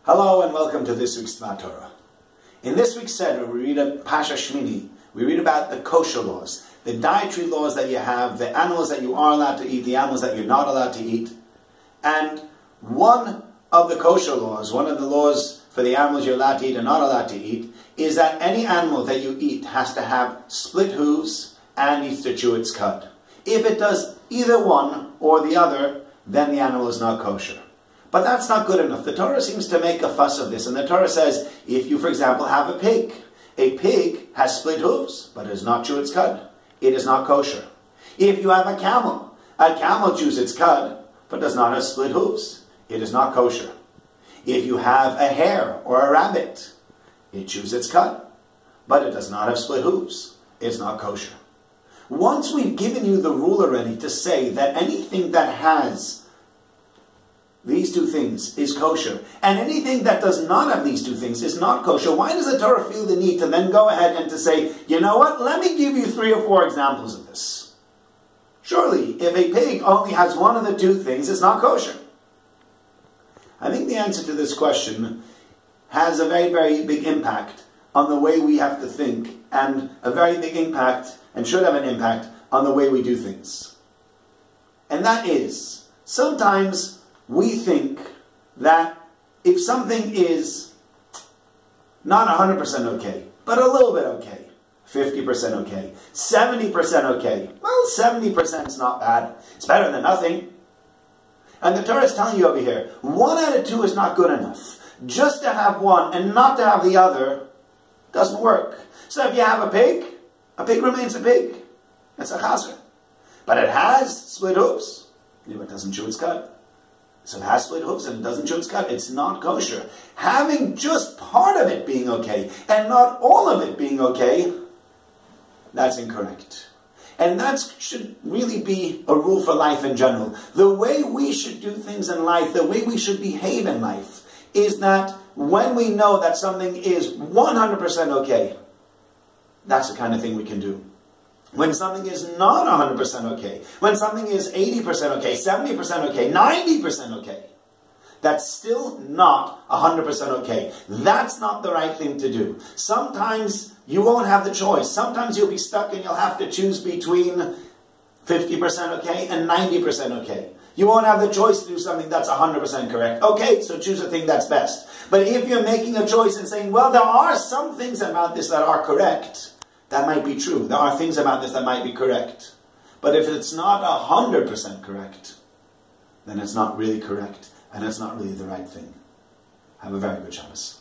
Hello and welcome to this week's Torah. In this week's Seder, we read a Pasha Shemini. We read about the kosher laws, the dietary laws that you have, the animals that you are allowed to eat, the animals that you're not allowed to eat. And one of the kosher laws, one of the laws for the animals you're allowed to eat and not allowed to eat, is that any animal that you eat has to have split hooves and needs to chew its cud. If it does either one or the other, then the animal is not kosher. But that's not good enough. The Torah seems to make a fuss of this. And the Torah says, if you, for example, have a pig has split hooves, but does not chew its cud. It is not kosher. If you have a camel chews its cud, but does not have split hooves. It is not kosher. If you have a hare or a rabbit, it chews its cud, but it does not have split hooves. It's not kosher. Once we've given you the rule already to say that anything that has these two things is kosher, and anything that does not have these two things is not kosher, why does the Torah feel the need to then go ahead and to say, you know what, let me give you 3 or 4 examples of this? Surely, if a pig only has one of the two things, it's not kosher. I think the answer to this question has a very, very big impact on the way we have to think, and a very big impact, and should have an impact, on the way we do things. And that is, sometimes we think that if something is not 100% okay, but a little bit okay, 50% okay, 70% okay, well, 70% is not bad. It's better than nothing. And the Torah is telling you over here, 1 out of 2 is not good enough. Just to have one and not to have the other doesn't work. So if you have a pig remains a pig. It's a chazer. But it has split hooves. It doesn't chew its cud. So it has split hooves and it doesn't chew its cud. It's not kosher. Having just part of it being okay and not all of it being okay, that's incorrect. And that should really be a rule for life in general. The way we should do things in life, the way we should behave in life, is that when we know that something is 100% okay, that's the kind of thing we can do. When something is not 100% okay, when something is 80% okay, 70% okay, 90% okay, that's still not 100% okay. That's not the right thing to do. Sometimes you won't have the choice. Sometimes you'll be stuck and you'll have to choose between 50% okay and 90% okay. You won't have the choice to do something that's 100% correct. Okay, so choose a thing that's best. But if you're making a choice and saying, well, there are some things about this that are correct, that might be true. There are things about this that might be correct. But if it's not 100% correct, then it's not really correct, and it's not really the right thing. Have a very good Shabbos.